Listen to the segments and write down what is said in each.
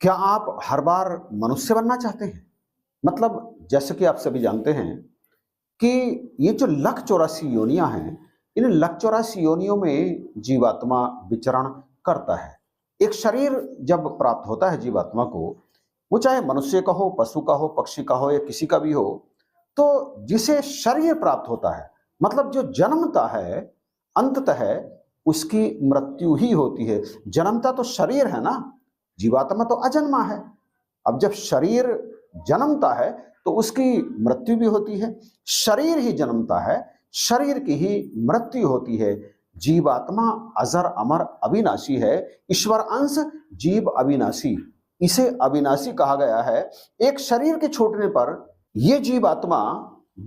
क्या आप हर बार मनुष्य बनना चाहते हैं? मतलब जैसे कि आप सभी जानते हैं कि ये जो लख 84 योनियाँ हैं, इन लख 84 योनियों में जीवात्मा विचरण करता है। एक शरीर जब प्राप्त होता है जीवात्मा को, वो चाहे मनुष्य का हो, पशु का हो, पक्षी का हो या किसी का भी हो, तो जिसे शरीर प्राप्त होता है, मतलब जो जन्मता है, अंततः उसकी मृत्यु ही होती है। जन्मता तो शरीर है ना, जीवात्मा तो अजन्मा है। अब जब शरीर जन्मता है तो उसकी मृत्यु भी होती है। शरीर ही जन्मता है, शरीर की ही मृत्यु होती है। जीवात्मा अजर अमर अविनाशी है। ईश्वर अंश जीव अविनाशी, इसे अविनाशी कहा गया है। एक शरीर के छूटने पर यह जीवात्मा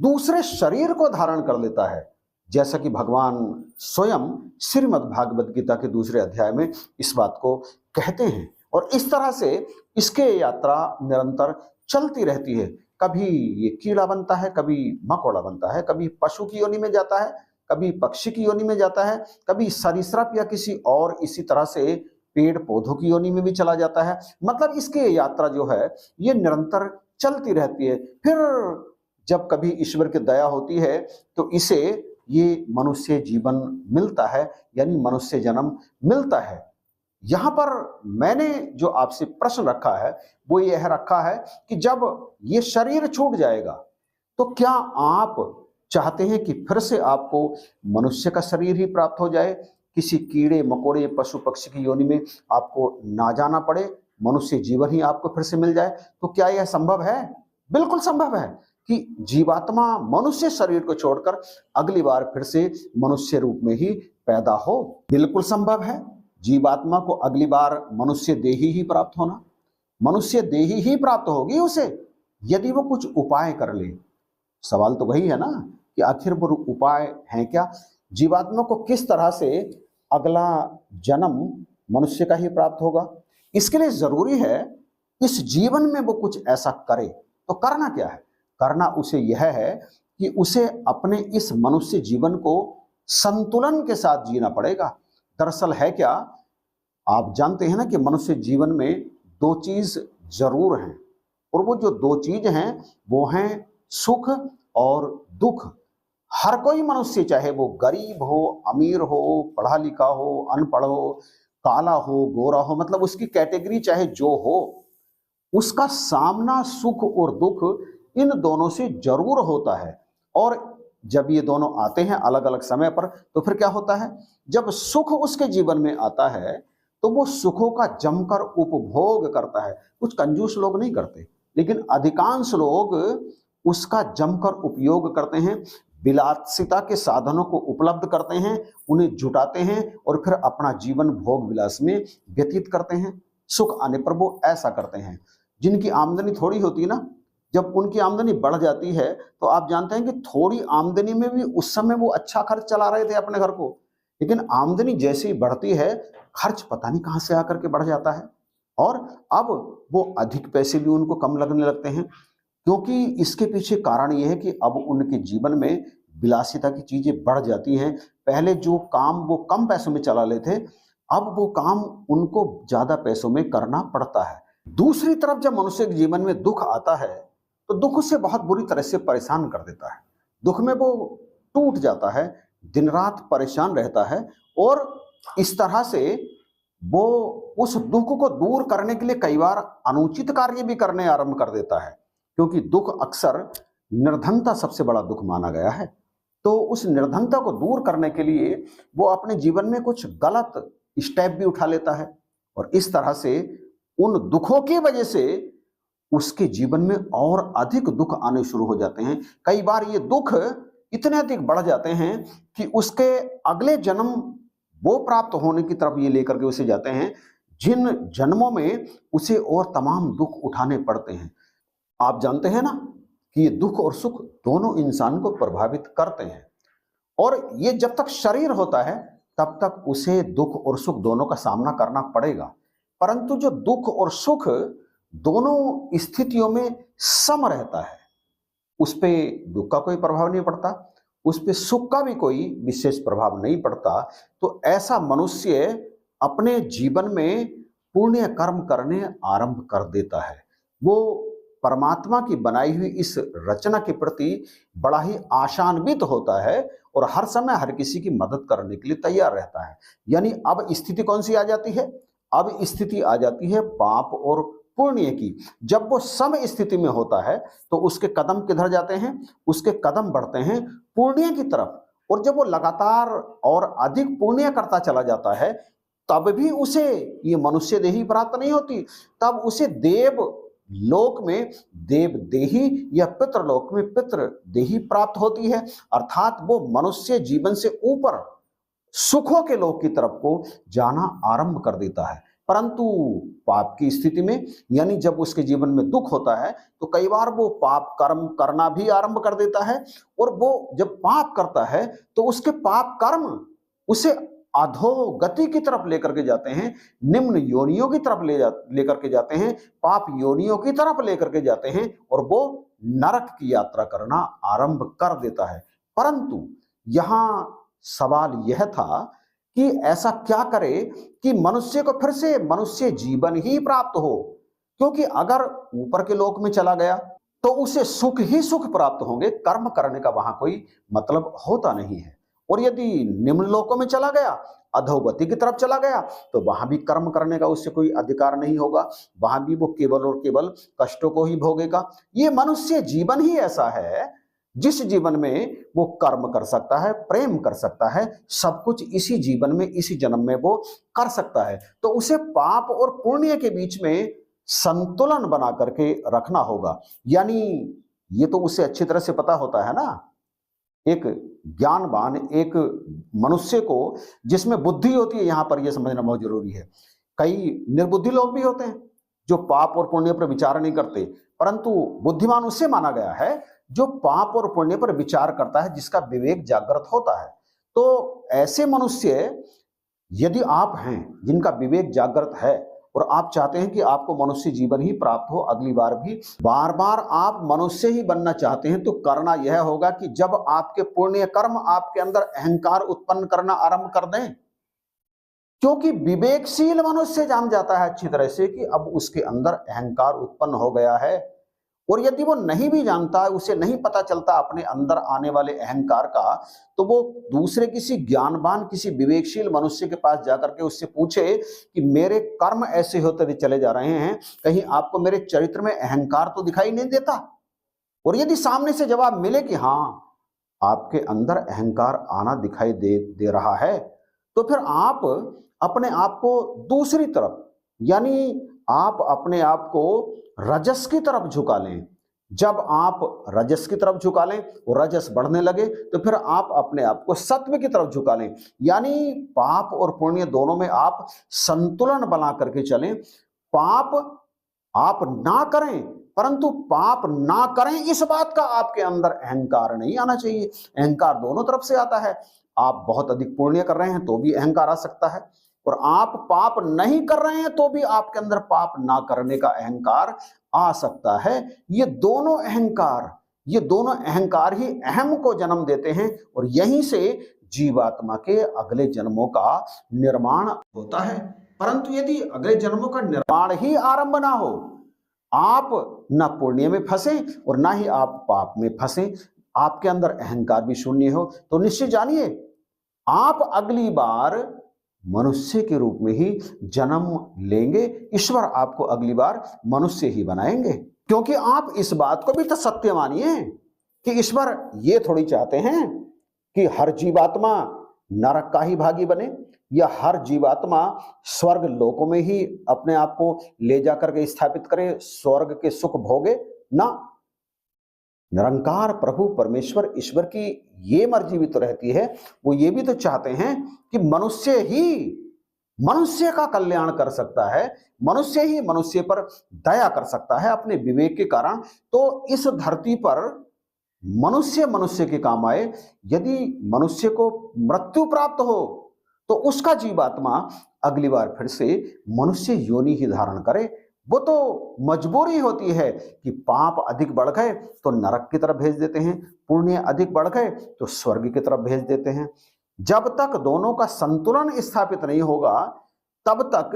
दूसरे शरीर को धारण कर लेता है, जैसा कि भगवान स्वयं श्रीमद् भागवत गीता के दूसरे अध्याय में इस बात को कहते हैं। और इस तरह से इसके यात्रा निरंतर चलती रहती है। कभी ये कीड़ा बनता है, कभी मकोड़ा बनता है, कभी पशु की योनि में जाता है, कभी पक्षी की योनि में जाता है, कभी सरीसृप या किसी और इसी तरह से पेड़ पौधों की योनि में भी चला जाता है। मतलब इसकी यात्रा जो है ये निरंतर चलती रहती है। फिर जब कभी ईश्वर की दया होती है तो इसे ये मनुष्य जीवन मिलता है, यानी मनुष्य जन्म मिलता है। यहां पर मैंने जो आपसे प्रश्न रखा है वो यह रखा है कि जब ये शरीर छूट जाएगा तो क्या आप चाहते हैं कि फिर से आपको मनुष्य का शरीर ही प्राप्त हो जाए, किसी कीड़े मकोड़े पशु पक्षी की योनि में आपको ना जाना पड़े, मनुष्य जीवन ही आपको फिर से मिल जाए? तो क्या यह संभव है? बिल्कुल संभव है कि जीवात्मा मनुष्य शरीर को छोड़कर अगली बार फिर से मनुष्य रूप में ही पैदा हो। बिल्कुल संभव है जीवात्मा को अगली बार मनुष्य देही ही प्राप्त होना। मनुष्य देही ही प्राप्त होगी उसे यदि वो कुछ उपाय कर ले। सवाल तो वही है ना कि आखिर वो उपाय है क्या? जीवात्मा को किस तरह से अगला जन्म मनुष्य का ही प्राप्त होगा? इसके लिए जरूरी है इस जीवन में वो कुछ ऐसा करे। तो करना क्या है? करना उसे यह है कि उसे अपने इस मनुष्य जीवन को संतुलन के साथ जीना पड़ेगा। दरअसल है क्या, आप जानते हैं ना कि मनुष्य जीवन में दो चीज जरूर हैं, और वो जो दो चीज हैं वो हैं सुख और दुख। हर कोई मनुष्य, चाहे वो गरीब हो, अमीर हो, पढ़ा लिखा हो, अनपढ़ हो, काला हो, गोरा हो, मतलब उसकी कैटेगरी चाहे जो हो, उसका सामना सुख और दुख इन दोनों से जरूर होता है। और जब ये दोनों आते हैं अलग अलग समय पर तो फिर क्या होता है? जब सुख उसके जीवन में आता है तो वो सुखों का जमकर उपभोग करता है। कुछ कंजूस लोग नहीं करते, लेकिन अधिकांश लोग उसका जमकर उपयोग करते हैं, विलासिता के साधनों को उपलब्ध करते हैं, उन्हें जुटाते हैं और फिर अपना जीवन भोग विलास में व्यतीत करते हैं। सुख आने पर वो ऐसा करते हैं। जिनकी आमदनी थोड़ी होती है ना, जब उनकी आमदनी बढ़ जाती है तो आप जानते हैं कि थोड़ी आमदनी में भी उस समय वो अच्छा खर्च चला रहे थे अपने घर को, लेकिन आमदनी जैसे ही बढ़ती है खर्च पता नहीं कहां से आकर के बढ़ जाता है, और अब वो अधिक पैसे भी उनको कम लगने लगते हैं। क्योंकि इसके पीछे कारण ये है कि अब उनके जीवन में विलासिता की चीजें बढ़ जाती हैं। पहले जो काम वो कम पैसों में चला लेते, अब वो काम उनको ज्यादा पैसों में करना पड़ता है। दूसरी तरफ जब मनुष्य के जीवन में दुख आता है तो दुख उसे बहुत बुरी तरह से परेशान कर देता है। दुख में वो टूट जाता है, दिन रात परेशान रहता है, और इस तरह से वो उस दुख को दूर करने के लिए कई बार अनुचित कार्य भी करने आरंभ कर देता है। क्योंकि दुख अक्सर निर्धनता सबसे बड़ा दुख माना गया है, तो उस निर्धनता को दूर करने के लिए वो अपने जीवन में कुछ गलत स्टेप भी उठा लेता है, और इस तरह से उन दुखों की वजह से उसके जीवन में और अधिक दुख आने शुरू हो जाते हैं। कई बार ये दुख इतने अधिक बढ़ जाते हैं कि उसके अगले जन्म वो प्राप्त होने की तरफ ये लेकर के उसे जाते हैं जिन जन्मों में उसे और तमाम दुख उठाने पड़ते हैं। आप जानते हैं ना कि ये दुख और सुख दोनों इंसान को प्रभावित करते हैं, और ये जब तक शरीर होता है तब तक उसे दुख और सुख दोनों का सामना करना पड़ेगा। परंतु जो दुख और सुख दोनों स्थितियों में सम रहता है, उस पे दुख का कोई प्रभाव नहीं पड़ता, उस पे सुख का भी कोई विशेष प्रभाव नहीं पड़ता, तो ऐसा मनुष्य अपने जीवन में पुण्य कर्म करने आरंभ कर देता है। वो परमात्मा की बनाई हुई इस रचना के प्रति बड़ा ही आशान्वित होता है और हर समय हर किसी की मदद करने के लिए तैयार रहता है। यानी अब स्थिति कौन सी आ जाती है? अब स्थिति आ जाती है पाप और पुण्य की। जब वो सम स्थिति में होता है तो उसके कदम किधर जाते हैं? उसके कदम बढ़ते हैं पुण्य की तरफ। और जब वो लगातार और अधिक पुण्य करता चला जाता है तब भी उसे ये मनुष्य देही प्राप्त नहीं होती, तब उसे देव लोक में देव देही या पितृलोक में पितृ देही प्राप्त होती है। अर्थात वो मनुष्य जीवन से ऊपर सुखों के लोक की तरफ को जाना आरंभ कर देता है। परंतु पाप की स्थिति में, यानी जब उसके जीवन में दुख होता है तो कई बार वो पाप कर्म करना भी आरंभ कर देता है। और वो जब पाप करता है तो उसके पाप कर्म उसे अधोगति की तरफ लेकर के जाते हैं, निम्न योनियों की तरफ लेकर के जाते हैं, पाप योनियों की तरफ लेकर के जाते हैं और वो नरक की यात्रा करना आरंभ कर देता है। परंतु यहां सवाल यह था कि ऐसा क्या करे कि मनुष्य को फिर से मनुष्य जीवन ही प्राप्त हो, क्योंकि अगर ऊपर के लोक में चला गया तो उसे सुख ही सुख प्राप्त होंगे, कर्म करने का वहां कोई मतलब होता नहीं है। और यदि निम्न लोकों में चला गया, अधोगति की तरफ चला गया, तो वहां भी कर्म करने का उससे कोई अधिकार नहीं होगा, वहां भी वो केवल और केवल कष्टों को ही भोगेगा। ये मनुष्य जीवन ही ऐसा है जिस जीवन में वो कर्म कर सकता है, प्रेम कर सकता है, सब कुछ इसी जीवन में इसी जन्म में वो कर सकता है। तो उसे पाप और पुण्य के बीच में संतुलन बना करके रखना होगा। यानी ये तो उसे अच्छी तरह से पता होता है ना, एक ज्ञानवान एक मनुष्य को जिसमें बुद्धि होती है, यहां पर यह समझना बहुत जरूरी है। कई निर्बुद्धि लोग भी होते हैं जो पाप और पुण्य पर विचार नहीं करते, परंतु बुद्धिमान उससे माना गया है जो पाप और पुण्य पर विचार करता है, जिसका विवेक जागृत होता है। तो ऐसे मनुष्य यदि आप हैं जिनका विवेक जागृत है और आप चाहते हैं कि आपको मनुष्य जीवन ही प्राप्त हो, अगली बार भी बार बार आप मनुष्य ही बनना चाहते हैं, तो करना यह होगा कि जब आपके पुण्य कर्म आपके अंदर अहंकार उत्पन्न करना आरंभ कर दें, क्योंकि विवेकशील मनुष्य जान जाता है अच्छी तरह से कि अब उसके अंदर अहंकार उत्पन्न हो गया है। और यदि वो नहीं भी जानता है, उसे नहीं पता चलता अपने अंदर आने वाले अहंकार का, तो वो दूसरे किसी ज्ञानवान किसी विवेकशील मनुष्य के पास जाकर के उससे पूछे कि मेरे कर्म ऐसे होते चले जा रहे हैं, कहीं आपको मेरे चरित्र में अहंकार तो दिखाई नहीं देता? और यदि सामने से जवाब मिले कि हाँ आपके अंदर अहंकार आना दिखाई दे रहा है, तो फिर आप अपने आप को दूसरी तरफ, यानी आप अपने आप को रजस की तरफ झुका लें। जब आप रजस की तरफ झुका लें और रजस बढ़ने लगे तो फिर आप अपने आप को सत्व की तरफ झुका लें। यानी पाप और पुण्य दोनों में आप संतुलन बना करके चलें। पाप आप ना करें, परंतु पाप ना करें इस बात का आपके अंदर अहंकार नहीं आना चाहिए। अहंकार दोनों तरफ से आता है। आप बहुत अधिक पुण्य कर रहे हैं तो भी अहंकार आ सकता है, और आप पाप नहीं कर रहे हैं तो भी आपके अंदर पाप ना करने का अहंकार आ सकता है। ये दोनों अहंकार ही अहम को जन्म देते हैं और यहीं से जीवात्मा के अगले जन्मों का निर्माण होता है। परंतु यदि अगले जन्मों का निर्माण ही आरंभ ना हो, आप न पुण्य में फंसे और ना ही आप पाप में फंसे, आपके अंदर अहंकार भी शून्य हो, तो निश्चित जानिए आप अगली बार मनुष्य के रूप में ही जन्म लेंगे। ईश्वर आपको अगली बार मनुष्य ही बनाएंगे, क्योंकि आप इस बात को भी तो सत्य मानिए कि ईश्वर ये थोड़ी चाहते हैं कि हर जीवात्मा नरक का ही भागी बने या हर जीवात्मा स्वर्ग लोकों में ही अपने आप को ले जाकर के स्थापित करे, स्वर्ग के सुख भोगे ना। निरंकार प्रभु परमेश्वर ईश्वर की ये मर्जी भी तो रहती है, वो ये भी तो चाहते हैं कि मनुष्य ही मनुष्य का कल्याण कर सकता है, मनुष्य ही मनुष्य पर दया कर सकता है अपने विवेक के कारण। तो इस धरती पर मनुष्य के काम आए। यदि मनुष्य को मृत्यु प्राप्त हो तो उसका जीवात्मा अगली बार फिर से मनुष्य योनि ही धारण करे। वो तो मजबूरी होती है कि पाप अधिक बढ़ गए तो नरक की तरफ भेज देते हैं, पुण्य अधिक बढ़ गए तो स्वर्ग की तरफ भेज देते हैं। जब तक दोनों का संतुलन स्थापित नहीं होगा तब तक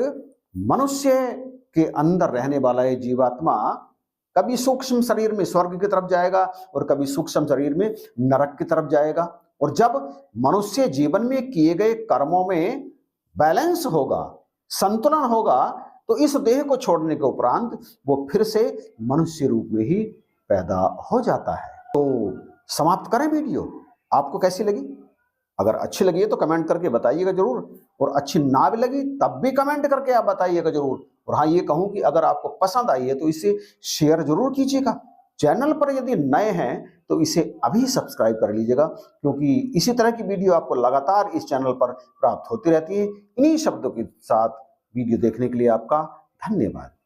मनुष्य के अंदर रहने वाला ये जीवात्मा कभी सूक्ष्म शरीर में स्वर्ग की तरफ जाएगा और कभी सूक्ष्म शरीर में नरक की तरफ जाएगा। और जब मनुष्य जीवन में किए गए कर्मों में बैलेंस होगा, संतुलन होगा, तो इस देह को छोड़ने के उपरांत वो फिर से मनुष्य रूप में ही पैदा हो जाता है। तो समाप्त करें वीडियो। आपको कैसी लगी? अगर अच्छी लगी है तो कमेंट करके बताइएगा जरूर, और अच्छी ना भी लगी तब भी कमेंट करके आप बताइएगा जरूर। और हाँ, ये कहूं कि अगर आपको पसंद आई है तो इसे शेयर जरूर कीजिएगा। चैनल पर यदि नए हैं तो इसे अभी सब्सक्राइब कर लीजिएगा, क्योंकि इसी तरह की वीडियो आपको लगातार इस चैनल पर प्राप्त होती रहती है। इन्हीं शब्दों के साथ वीडियो देखने के लिए आपका धन्यवाद।